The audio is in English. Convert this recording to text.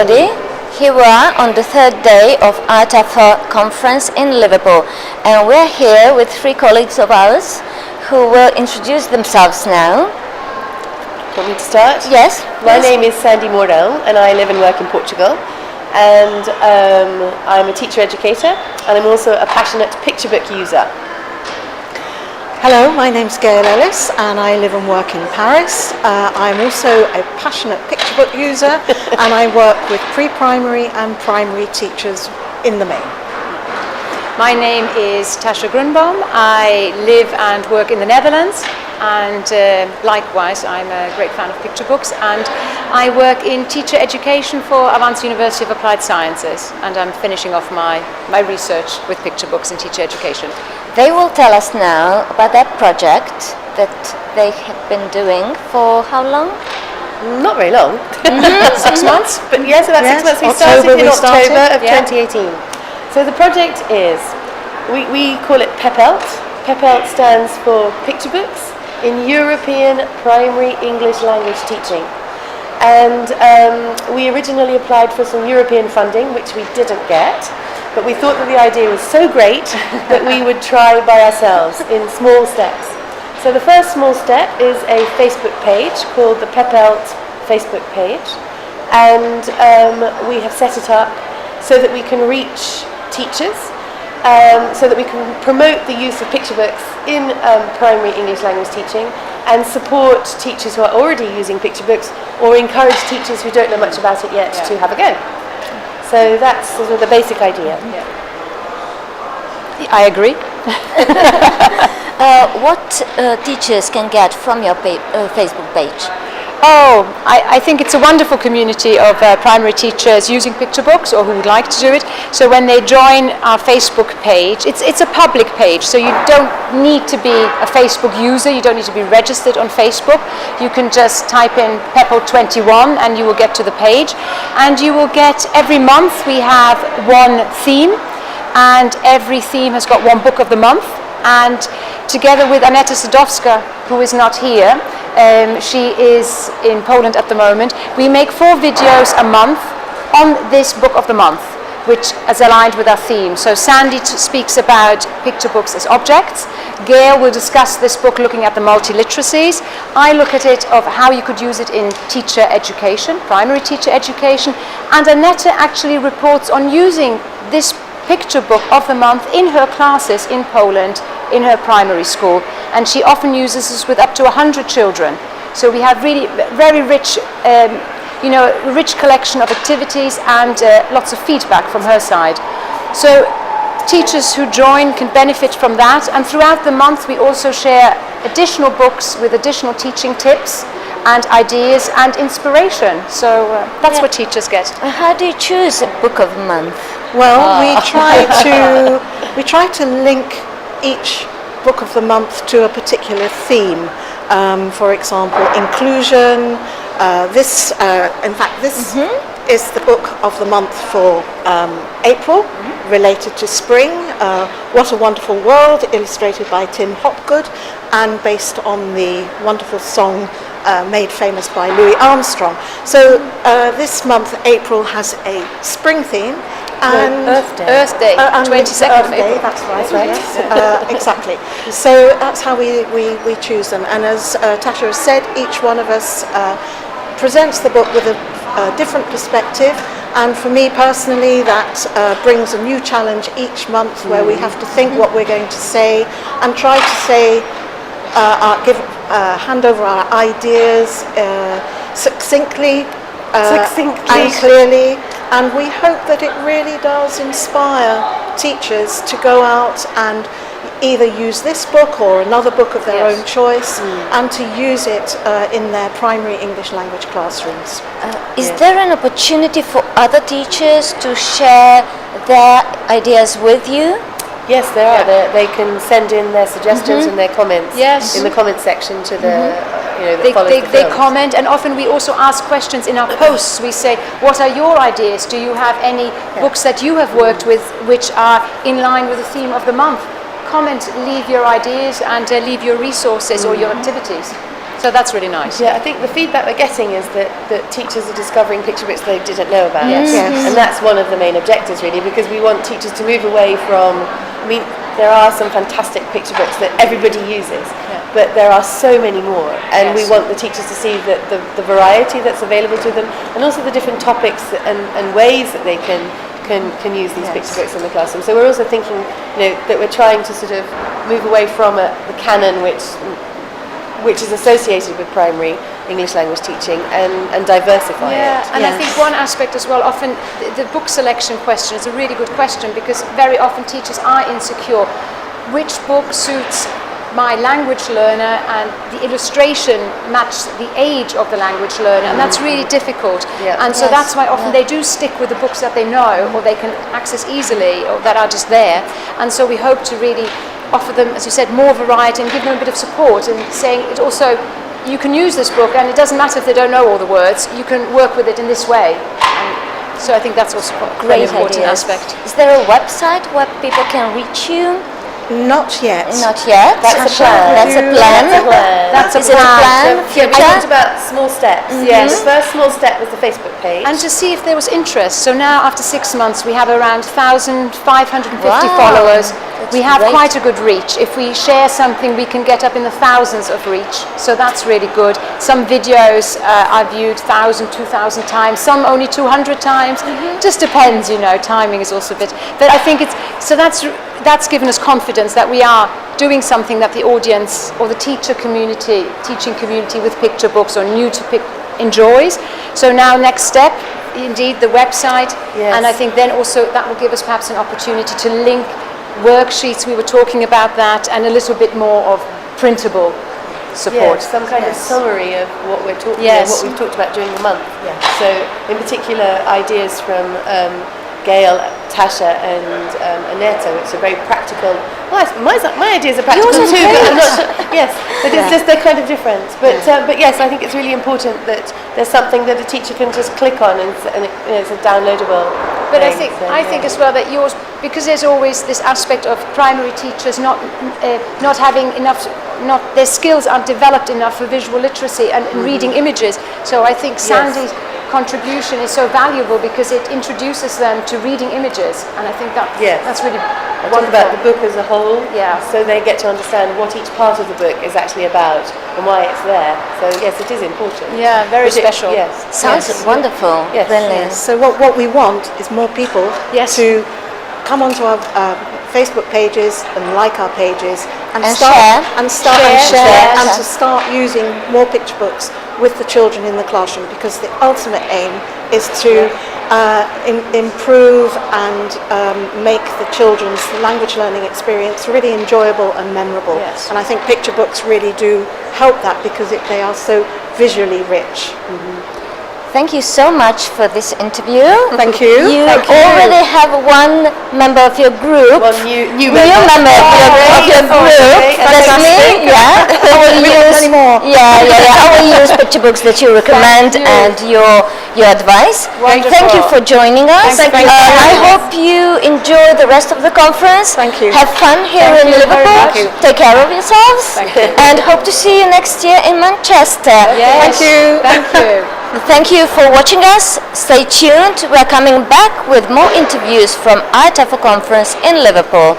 everybody. Here we are on the third day of IATEFL conference in Liverpool, and we're here with three colleagues of ours who will introduce themselves now. Want me to start? Yes. My name is Sandy Morel and I live and work in Portugal, and I'm a teacher educator and I'm also a passionate picture book user. Hello, my name's Gail Ellis and I live and work in Paris. I'm also a passionate picture book user and I work with pre-primary and primary teachers in the main. My name is Tasha Grunbaum. I live and work in the Netherlands, and likewise I'm a great fan of picture books, and I work in teacher education for Avans University of Applied Sciences, and I'm finishing off my research with picture books in teacher education. They will tell us now about that project that they have been doing for how long? Not very long. 6 months? But yes, about 6 months. We started in October of 2018. So the project is, we call it PEPELT. PEPELT stands for Picture Books in European Primary English Language Teaching. And we originally applied for some European funding, which we didn't get, but we thought that the idea was so great that we would try by ourselves in small steps. So the first small step is a Facebook page called the PEPELT Facebook page, and we have set it up so that we can reach teachers, so that we can promote the use of picture books in primary English language teaching and support teachers who are already using picture books, or encourage teachers who don't know much about it yet to have a go. So that's sort of the basic idea. Yeah. I agree. What teachers can get from your Facebook page? Oh, I think it's a wonderful community of primary teachers using picture books or who would like to do it. So when they join our Facebook page, it's a public page, so you don't need to be a Facebook user, you don't need to be registered on Facebook. You can just type in PEPELT21 and you will get to the page. And you will get, every month we have one theme, and every theme has got one book of the month. And together with Aneta Sadowska, who is not here, she is in Poland at the moment, we make 4 videos a month on this book of the month, which is aligned with our theme. So Sandy speaks about picture books as objects. Gail will discuss this book looking at the multiliteracies. I look at it of how you could use it in teacher education, primary teacher education. And Aneta actually reports on using this picture book of the month in her classes in Poland, in her primary school, and she often uses this with up to 100 children. So we have really very rich, rich collection of activities and lots of feedback from her side. So teachers who join can benefit from that, and throughout the month we also share additional books with additional teaching tips and ideas and inspiration. So that's what teachers get. How do you choose a book of the month? Well, we try to link each book of the month to a particular theme. For example, inclusion. This is the book of the month for April, related to spring. What a Wonderful World, illustrated by Tim Hopgood and based on the wonderful song made famous by Louis Armstrong. So this month, April, has a spring theme. And Earth Day, 22nd of April. That's right. Yes, exactly. So that's how we choose them. And as Tasha has said, each one of us presents the book with a different perspective. And for me personally, that brings a new challenge each month, where we have to think what we're going to say and try to say, hand over our ideas succinctly and clearly. And we hope that it really does inspire teachers to go out and either use this book or another book of their own choice, and to use it in their primary English language classrooms. Is there an opportunity for other teachers to share their ideas with you? Yes, there are. They can send in their suggestions and their comments in the comment section to the They comment, and often we also ask questions in our posts. We say, what are your ideas? Do you have any books that you have worked with which are in line with the theme of the month? Comment, leave your ideas and leave your resources or your activities. So that's really nice. Yeah, I think the feedback we're getting is that teachers are discovering picture books they didn't know about. Yes. And that's one of the main objectives really, because we want teachers to move away from, I mean, there are some fantastic picture books that everybody uses, but there are so many more, and we want the teachers to see the variety that's available to them, and also the different topics and ways that they can use these picture books in the classroom. So we're also thinking, that we're trying to sort of move away from the canon which is associated with primary English language teaching and diversify it. And I think one aspect as well, often the book selection question is a really good question, because very often teachers are insecure. Which book suits my language learner and the illustration match the age of the language learner, and that's really difficult. And so that's why often they do stick with the books that they know or they can access easily or that are just there. And so we hope to really offer them, as you said, more variety and give them a bit of support, and saying it also, you can use this book and it doesn't matter if they don't know all the words, you can work with it in this way. And so I think that's also a very important aspect. Is there a website where people can reach you? Not yet. Not yet. That's a plan. That's a plan. That's Is it a plan? I talked about small steps. The first small step was the Facebook page. And to see if there was interest. So now, after 6 months, we have around 1,550 Wow. followers. That's We have great. quite a good reach. If we share something, we can get up in the thousands of reach. So that's really good. Some videos are viewed 1,000, 2,000 times. Some only 200 times. Just depends, timing is also a bit. But I think that's given us confidence that we are doing something that the audience or the teaching community with picture books or new to enjoys. So now next step, indeed, the website. And I think then also that will give us perhaps an opportunity to link worksheets, we were talking about that, and a little bit more of printable support. Some kind of summary of what we're talking what we've talked about during the month. So in particular, ideas from Gail, Tasha and Annette, which are very practical. Well, my ideas are practical too, but I'm not sure. Yes, but it's just they're kind of different. But yes, I think it's really important that there's something that a teacher can just click on and it's a downloadable. But I think as well that yours, because there's always this aspect of primary teachers not having enough, their skills aren't developed enough for visual literacy and reading images. So I think Sandy's contribution is so valuable because it introduces them to reading images, and I think that's really I talk about the book as a whole, so they get to understand what each part of the book is actually about and why it's there. So yes, it is important. Yeah, very special. Sounds wonderful. Brilliant. So what we want is more people to come onto our Facebook pages and like our pages and share and to start using more picture books with the children in the classroom, because the ultimate aim is to improve and make the children's language learning experience really enjoyable and memorable. And I think picture books really do help that, because they are so visually rich. Thank you so much for this interview. Thank you. You already have one member of your group. One new member of your group. That's me. Yeah. I will use picture books that you recommend and your advice. Wonderful. Thank you for joining us. Thank you. I hope you enjoy the rest of the conference. Thank you. Have fun here in Liverpool. Take care of yourselves. And hope to see you next year in Manchester. Yes. Thank you. Thank you. Thank you for watching us. Stay tuned. We're coming back with more interviews from IATEFL conference in Liverpool.